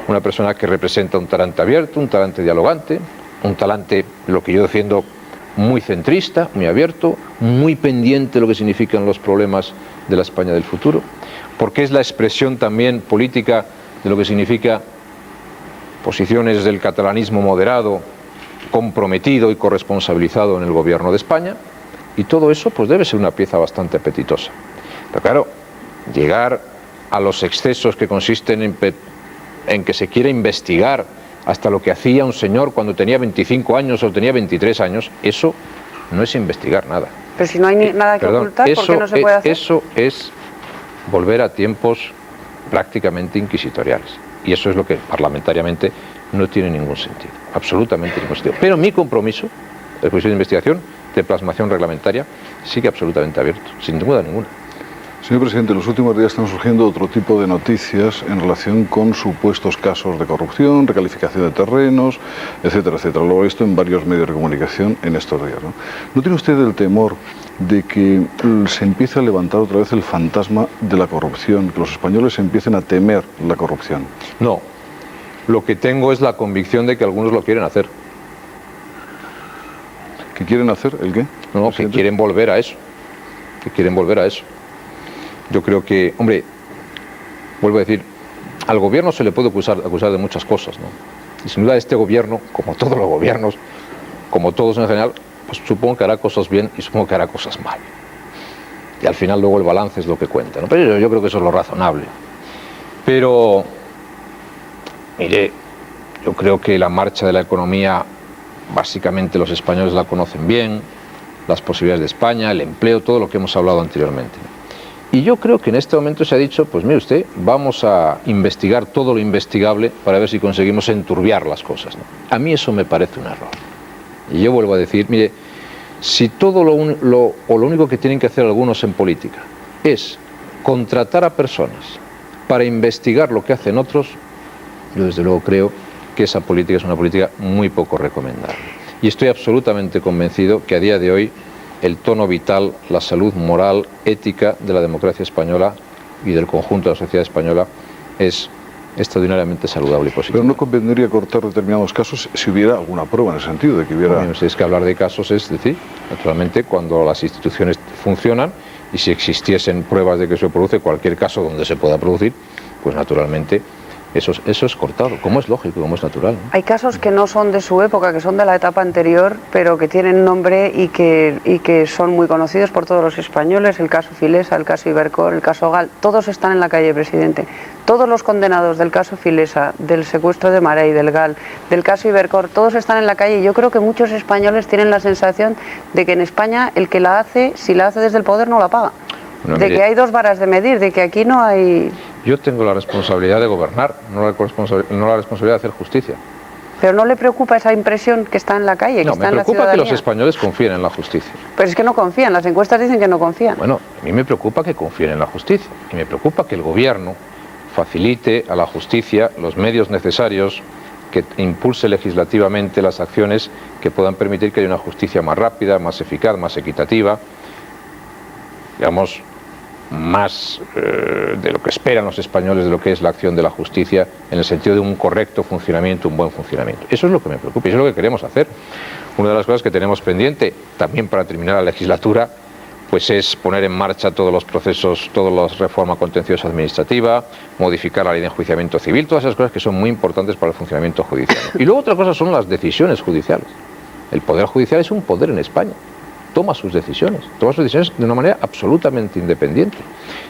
una persona que representa un talante abierto, un talante dialogante, un talante, lo que yo defiendo, muy centrista, muy abierto, muy pendiente de lo que significan los problemas de la España del futuro, porque es la expresión también política de lo que significa posiciones del catalanismo moderado comprometido y corresponsabilizado en el gobierno de España, y todo eso pues debe ser una pieza bastante apetitosa. Pero claro, llegar a los excesos que consisten en que se quiere investigar hasta lo que hacía un señor cuando tenía 25 años o tenía 23 años, eso no es investigar nada. Pero si no hay nada que ocultar, ¿por qué no se puede hacer? Eso es volver a tiempos prácticamente inquisitoriales. Y eso es lo que parlamentariamente no tiene ningún sentido, absolutamente ningún sentido. Pero mi compromiso de comisión de investigación, de plasmación reglamentaria, sigue absolutamente abierto, sin duda ninguna. Señor presidente, en los últimos días están surgiendo otro tipo de noticias en relación con supuestos casos de corrupción, recalificación de terrenos, etcétera, etcétera. Lo he visto en varios medios de comunicación en estos días, ¿No tiene usted el temor de que se empiece a levantar otra vez el fantasma de la corrupción, que los españoles empiecen a temer la corrupción? No. Lo que tengo es la convicción de que algunos lo quieren hacer. ¿Qué quieren hacer? ¿El qué? No, que quieren volver a eso. Que quieren volver a eso. Yo creo que, hombre, vuelvo a decir, al gobierno se le puede acusar de muchas cosas, ¿no? Y sin duda este gobierno, como todos los gobiernos, como todos en general, pues supongo que hará cosas bien y supongo que hará cosas mal. Y al final luego el balance es lo que cuenta, ¿no? Pero yo creo que eso es lo razonable. Pero, mire, yo creo que la marcha de la economía, básicamente los españoles la conocen bien, las posibilidades de España, el empleo, todo lo que hemos hablado anteriormente, ¿no? Y yo creo que en este momento se ha dicho, pues mire usted, vamos a investigar todo lo investigable para ver si conseguimos enturbiar las cosas, ¿no? A mí eso me parece un error. Y yo vuelvo a decir, mire, si todo lo único que tienen que hacer algunos en política es contratar a personas para investigar lo que hacen otros, yo desde luego creo que esa política es una política muy poco recomendable. Y estoy absolutamente convencido que a día de hoy el tono vital, la salud moral, ética de la democracia española y del conjunto de la sociedad española es extraordinariamente saludable y positiva. Pero no convendría cortar determinados casos si hubiera alguna prueba en el sentido de que hubiera... Bueno, es que hablar de casos es decir, naturalmente, cuando las instituciones funcionan y si existiesen pruebas de que se produce cualquier caso donde se pueda producir, pues naturalmente eso es cortado, como es lógico, como es natural, ¿no? Hay casos que no son de su época, que son de la etapa anterior, pero que tienen nombre y que son muy conocidos por todos los españoles, el caso Filesa, el caso Ibercor, el caso Gal, todos están en la calle, presidente. Todos los condenados del caso Filesa, del secuestro de Marey, del Gal, del caso Ibercor, todos están en la calle y yo creo que muchos españoles tienen la sensación de que en España el que la hace, si la hace desde el poder no la paga. Bueno, de mire, que hay dos varas de medir, de que aquí no hay... Yo tengo la responsabilidad de gobernar, no la responsabilidad de hacer justicia. Pero ¿no le preocupa esa impresión que está en la calle, que No, está me en la preocupa que ciudadanía? los españoles confíen en la justicia. Pero es que no confían, las encuestas dicen que no confían. Bueno, a mí me preocupa que confíen en la justicia y me preocupa que el gobierno facilite a la justicia los medios necesarios, que impulse legislativamente las acciones que puedan permitir que haya una justicia más rápida, más eficaz, más equitativa, digamos, más de lo que esperan los españoles de lo que es la acción de la justicia en el sentido de un correcto funcionamiento, un buen funcionamiento. Eso es lo que me preocupa y eso es lo que queremos hacer. Una de las cosas que tenemos pendiente, también para terminar la legislatura, pues es poner en marcha todos los procesos, todas las reformas contenciosa administrativa, modificar la ley de enjuiciamiento civil, todas esas cosas que son muy importantes para el funcionamiento judicial. Y luego otra cosa son las decisiones judiciales. El Poder Judicial es un poder en España. Toma sus decisiones de una manera absolutamente independiente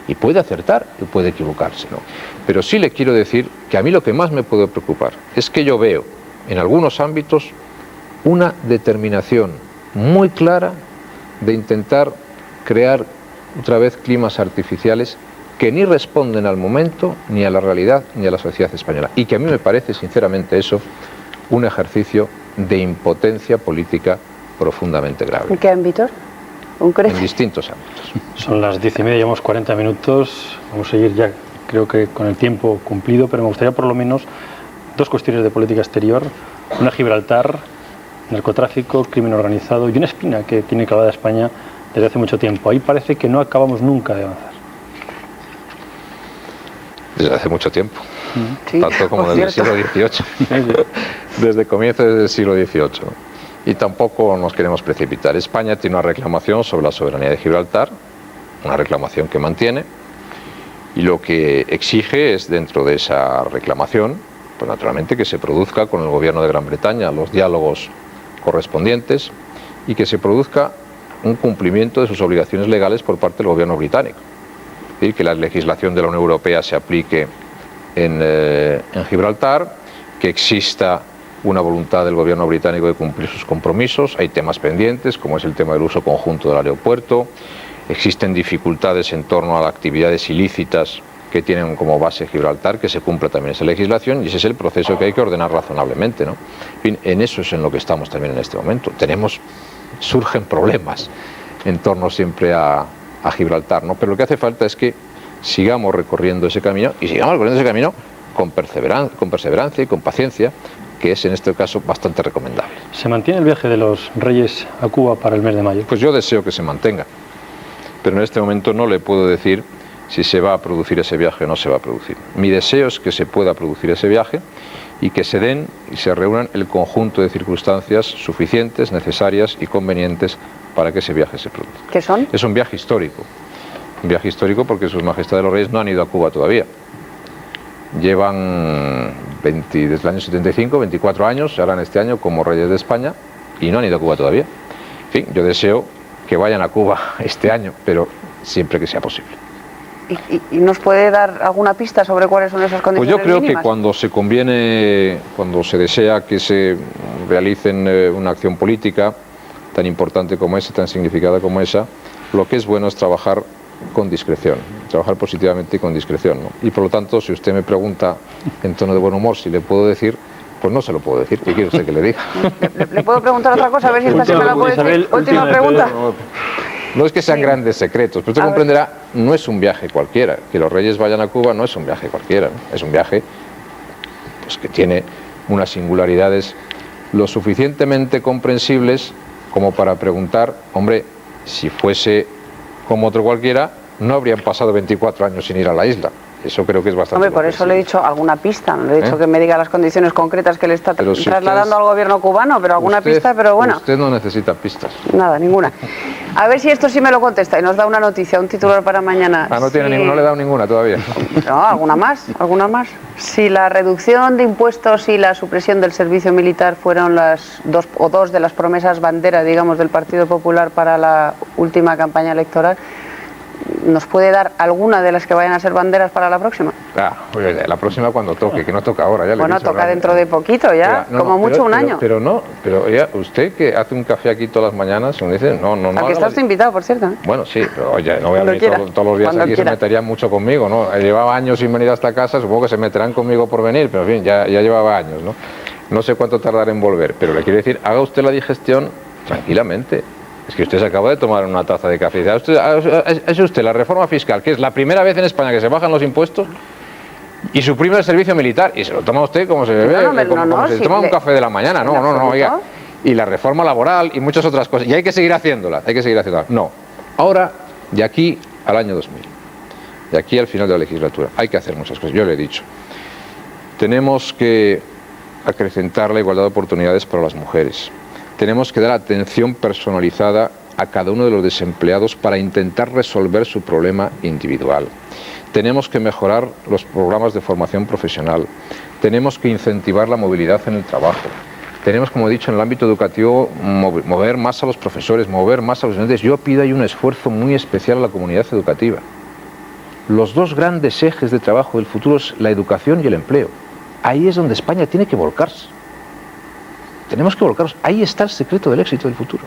y puede acertar y puede equivocarse, ¿no? Pero sí le quiero decir que a mí lo que más me puede preocupar es que yo veo en algunos ámbitos una determinación muy clara de intentar crear otra vez climas artificiales que ni responden al momento, ni a la realidad, ni a la sociedad española, y que a mí me parece sinceramente eso un ejercicio de impotencia política profundamente grave. ¿En qué ámbitos? En distintos ámbitos. Son las 10:30, llevamos 40 minutos. Vamos a seguir ya, creo que con el tiempo cumplido, pero me gustaría por lo menos dos cuestiones de política exterior. Una, Gibraltar, narcotráfico, crimen organizado y una espina que tiene clavada España desde hace mucho tiempo. Ahí parece que no acabamos nunca de avanzar. Desde hace mucho tiempo. Sí, tanto como desde el siglo XVIII. Desde comienzos del siglo XVIII. Y tampoco nos queremos precipitar. España tiene una reclamación sobre la soberanía de Gibraltar, una reclamación que mantiene, y lo que exige es, dentro de esa reclamación, pues naturalmente que se produzca con el gobierno de Gran Bretaña los diálogos correspondientes y que se produzca un cumplimiento de sus obligaciones legales por parte del gobierno británico. Es decir, que la legislación de la Unión Europea se aplique en Gibraltar, que exista una voluntad del gobierno británico de cumplir sus compromisos. Hay temas pendientes, como es el tema del uso conjunto del aeropuerto. Existen dificultades en torno a las actividades ilícitas que tienen como base Gibraltar, que se cumpla también esa legislación, y ese es el proceso que hay que ordenar razonablemente, ¿no? En fin, en eso es en lo que estamos también en este momento. Surgen problemas en torno siempre a Gibraltar, ¿no? Pero lo que hace falta es que sigamos recorriendo ese camino, y sigamos recorriendo ese camino con perseverancia y con paciencia, que es en este caso bastante recomendable. ¿Se mantiene el viaje de los Reyes a Cuba para el mes de mayo? Pues yo deseo que se mantenga, pero en este momento no le puedo decir si se va a producir ese viaje o no se va a producir. Mi deseo es que se pueda producir ese viaje y que se den y se reúnan el conjunto de circunstancias suficientes, necesarias y convenientes para que ese viaje se produzca. ¿Qué son? Es un viaje histórico. Un viaje histórico porque Sus Majestades los Reyes no han ido a Cuba todavía. Llevan desde el año 75, 24 años, se harán este año como Reyes de España, y no han ido a Cuba todavía. En fin, yo deseo que vayan a Cuba este año, pero siempre que sea posible. ¿Y nos puede dar alguna pista sobre cuáles son esas condiciones? Pues yo creo mínimas? que cuando se conviene, cuando se desea que se realicen una acción política tan importante como esa, tan significada como esa, lo que es bueno es trabajar con discreción, trabajar positivamente y con discreción, ¿no? Y por lo tanto, si usted me pregunta en tono de buen humor si le puedo decir, pues no se lo puedo decir. ¿Qué quiere usted que le diga? ¿Le puedo preguntar otra cosa? A ver si esta sí me la puede decir. Última pregunta. No es que sean grandes secretos, pero usted comprenderá, no es un viaje cualquiera. Que los Reyes vayan a Cuba no es un viaje cualquiera, ¿no? Es un viaje pues, que tiene unas singularidades lo suficientemente comprensibles como para preguntar, hombre, si fuese como otro cualquiera, no habrían pasado 24 años sin ir a la isla. Eso creo que es bastante. Hombre, por eso le he dicho alguna pista, no le he dicho que me diga las condiciones concretas que le está trasladando al gobierno cubano, pero alguna pista, pero bueno. Usted no necesita pistas. Nada, ninguna. A ver si esto sí me lo contesta y nos da una noticia, un titular para mañana. Ah, no tiene ninguna, no le he dado ninguna todavía. No, alguna más. Si la reducción de impuestos y la supresión del servicio militar fueron las dos de las promesas bandera, digamos, del Partido Popular para la última campaña electoral, ¿nos puede dar alguna de las que vayan a ser banderas para la próxima? Oye, la próxima cuando toque, que no toca ahora. Ya bueno, le he dicho, toca dentro de poquito ya, mucho un año. Pero ya, usted que hace un café aquí todas las mañanas, me dice, no. Aquí está usted invitado, por cierto. Bueno, sí, pero oye, no voy a venir todos los días cuando aquí, quiera. se meterían mucho conmigo, ¿no? Llevaba años sin venir a esta casa, supongo que se meterán conmigo por venir, pero en fin, ya llevaba años, ¿no? No sé cuánto tardará en volver, pero le quiero decir, haga usted la digestión tranquilamente. Es que usted se acaba de tomar una taza de café. Es usted la reforma fiscal, que es la primera vez en España que se bajan los impuestos y suprime el servicio militar. Y se lo toma usted como se bebe, como se toma un café de la mañana. No, oiga. Y la reforma laboral y muchas otras cosas. Y hay que seguir haciéndola, No. Ahora, de aquí al año 2000, de aquí al final de la legislatura, hay que hacer muchas cosas. Yo le he dicho. Tenemos que acrecentar la igualdad de oportunidades para las mujeres. Tenemos que dar atención personalizada a cada uno de los desempleados para intentar resolver su problema individual. Tenemos que mejorar los programas de formación profesional. Tenemos que incentivar la movilidad en el trabajo. Tenemos, como he dicho, en el ámbito educativo, mover más a los profesores, mover más a los estudiantes. Yo pido ahí un esfuerzo muy especial a la comunidad educativa. Los dos grandes ejes de trabajo del futuro es la educación y el empleo. Ahí es donde España tiene que volcarse. Tenemos que volcarnos. Ahí está el secreto del éxito del futuro.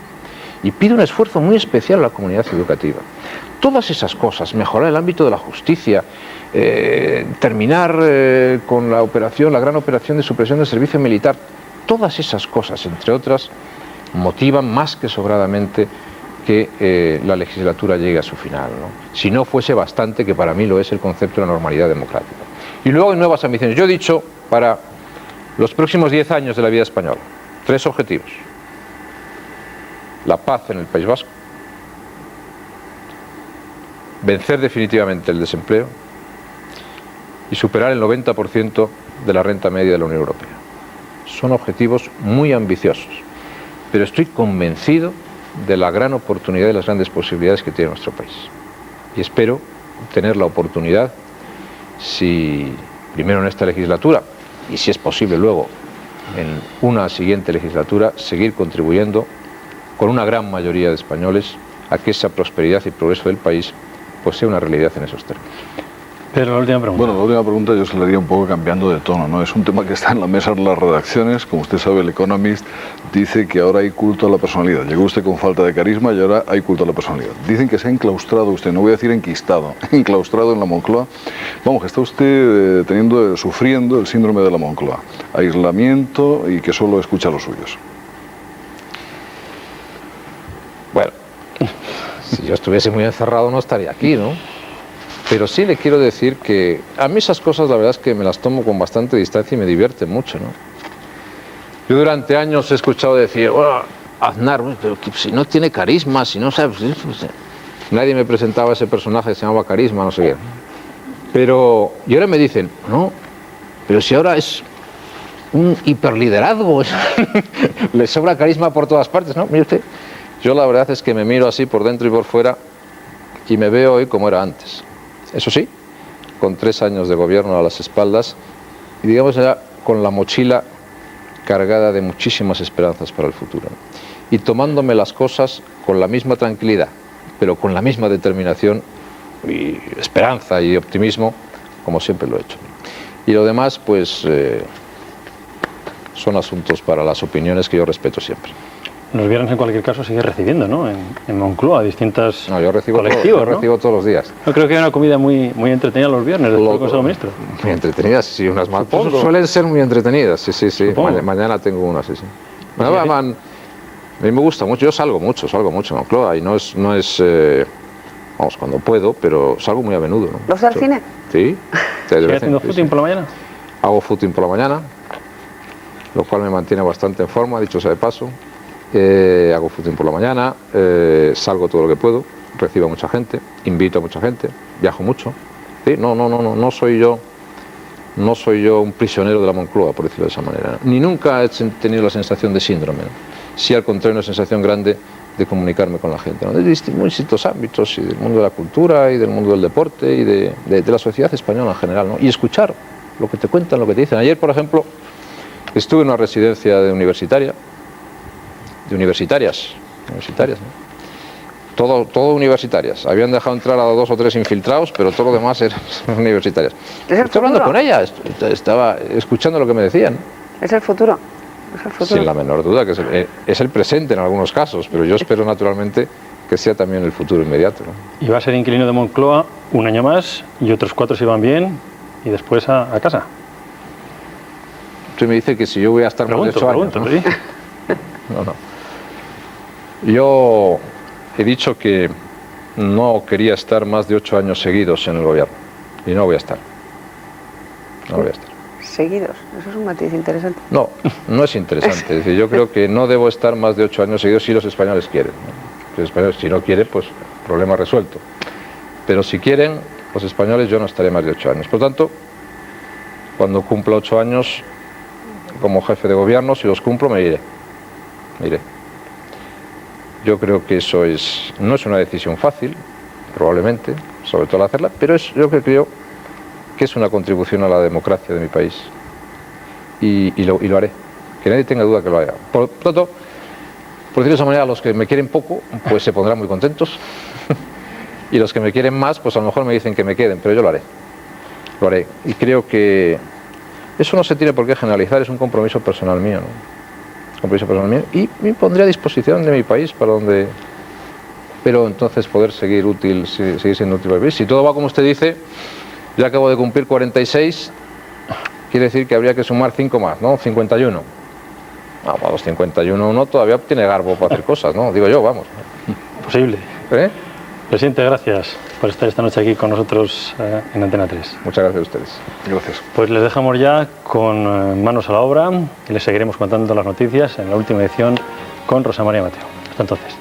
Y pido un esfuerzo muy especial a la comunidad educativa. Todas esas cosas, mejorar el ámbito de la justicia, terminar con la gran operación de supresión del servicio militar, todas esas cosas, entre otras, motivan más que sobradamente que la legislatura llegue a su final, ¿no? Si no fuese bastante, que para mí lo es el concepto de la normalidad democrática. Y luego hay nuevas ambiciones. Yo he dicho, para los próximos 10 años de la vida española, 3 objetivos: la paz en el País Vasco, vencer definitivamente el desempleo y superar el 90% de la renta media de la Unión Europea. Son objetivos muy ambiciosos, pero estoy convencido de la gran oportunidad y las grandes posibilidades que tiene nuestro país. Y espero tener la oportunidad, si primero en esta legislatura, y si es posible luego en una siguiente legislatura, seguir contribuyendo con una gran mayoría de españoles a que esa prosperidad y progreso del país pues sea una realidad en esos términos. Pero la última pregunta. Bueno, la última pregunta yo se la haría un poco cambiando de tono, ¿no? Es un tema que está en la mesa de las redacciones. Como usted sabe, el Economist dice que ahora hay culto a la personalidad. Llegó usted con falta de carisma y ahora hay culto a la personalidad. Dicen que se ha enclaustrado usted, no voy a decir enquistado, enclaustrado en la Moncloa. Vamos, que está usted sufriendo el síndrome de la Moncloa. Aislamiento y que solo escucha a los suyos. Bueno, si yo estuviese muy encerrado no estaría aquí, ¿no? Pero sí le quiero decir que a mí esas cosas la verdad es que me las tomo con bastante distancia y me divierten mucho, ¿no? Yo durante años he escuchado decir, bueno, Aznar, pero si no tiene carisma, si no sabe... Nadie me presentaba ese personaje que se llamaba Carisma, no sé qué. Pero, y ahora me dicen, no, pero si ahora es un hiperliderazgo, le sobra carisma por todas partes, ¿no? Mire usted, yo la verdad es que me miro así por dentro y por fuera y me veo hoy como era antes. Eso sí, con 3 años de gobierno a las espaldas y digamos ya con la mochila cargada de muchísimas esperanzas para el futuro. Y tomándome las cosas con la misma tranquilidad, pero con la misma determinación y esperanza y optimismo como siempre lo he hecho. Y lo demás, pues, son asuntos para las opiniones que yo respeto siempre. Los viernes, en cualquier caso, sigue recibiendo, ¿no? En Moncloa, distintas No, yo recibo colectivos, yo recibo todos los días. Yo creo que hay una comida muy entretenida los viernes después del Consejo de Ministros. Muy entretenidas, sí, unas más. Supongo. Suelen ser muy entretenidas, sí, sí, sí. Mañana tengo una, sí, sí. A mí me gusta mucho, yo salgo mucho a Moncloa y no es vamos, cuando puedo, pero salgo muy a menudo, ¿no? ¿Los al cine? Sí. ¿Sigue haciendo footing por la mañana? Hago footing por la mañana, lo cual me mantiene bastante en forma, dicho sea de paso. Hago footing por la mañana, salgo todo lo que puedo, recibo a mucha gente, invito a mucha gente, viajo mucho. ¿Sí? No soy yo un prisionero de la Moncloa, por decirlo de esa manera. Ni nunca he tenido la sensación de síndrome, ¿no? Sí, al contrario, una sensación grande de comunicarme con la gente, ¿no? De distintos ámbitos, y del mundo de la cultura, y del mundo del deporte, y de la sociedad española en general, ¿no? Y escuchar lo que te cuentan, lo que te dicen. Ayer, por ejemplo, estuve en una residencia universitarias, ¿no? Todo universitarias. Habían dejado entrar a 2 o 3 infiltrados, pero todo lo demás eran universitarias. Estoy hablando con ellas, estaba escuchando lo que me decían. ¿Es el futuro? Sin la menor duda, que es el presente en algunos casos, pero yo espero naturalmente que sea también el futuro inmediato, ¿no? Y va a ser inquilino de Moncloa un año más y otros 4 si van bien y después a casa. Usted me dice que si yo voy a estar más de 8 años, ¿no? ¿Sí? No. Yo he dicho que no quería estar más de 8 años seguidos en el gobierno y no voy a estar. No voy a estar. Seguidos, eso es un matiz interesante. No es interesante. Es decir, yo creo que no debo estar más de 8 años seguidos si los españoles quieren, ¿no? Los españoles, si no quieren, pues problema resuelto. Pero si quieren, los españoles, yo no estaré más de 8 años. Por tanto, cuando cumpla 8 años como jefe de gobierno, si los cumplo, me iré. Yo creo que eso no es una decisión fácil, probablemente, sobre todo al hacerla, pero yo creo que es una contribución a la democracia de mi país. Y lo haré. Que nadie tenga duda que lo haré. Por tanto, por decirlo de esa manera, los que me quieren poco, pues se pondrán muy contentos. Y los que me quieren más, pues a lo mejor me dicen que me queden, pero yo lo haré. Lo haré. Y creo que eso no se tiene por qué generalizar, es un compromiso personal mío, ¿no? Y me pondré a disposición de mi país para donde... Pero entonces poder seguir siendo útil al país. Si todo va como usted dice, yo acabo de cumplir 46, quiere decir que habría que sumar 5 más, ¿no? 51. Vamos, los 51 uno todavía tiene garbo para hacer cosas, ¿no? Digo yo, vamos. Posible. Presidente, gracias por estar esta noche aquí con nosotros en Antena 3. Muchas gracias a ustedes. Gracias. Pues les dejamos ya con manos a la obra y les seguiremos contando las noticias en la última edición con Rosa María Mateo. Hasta entonces.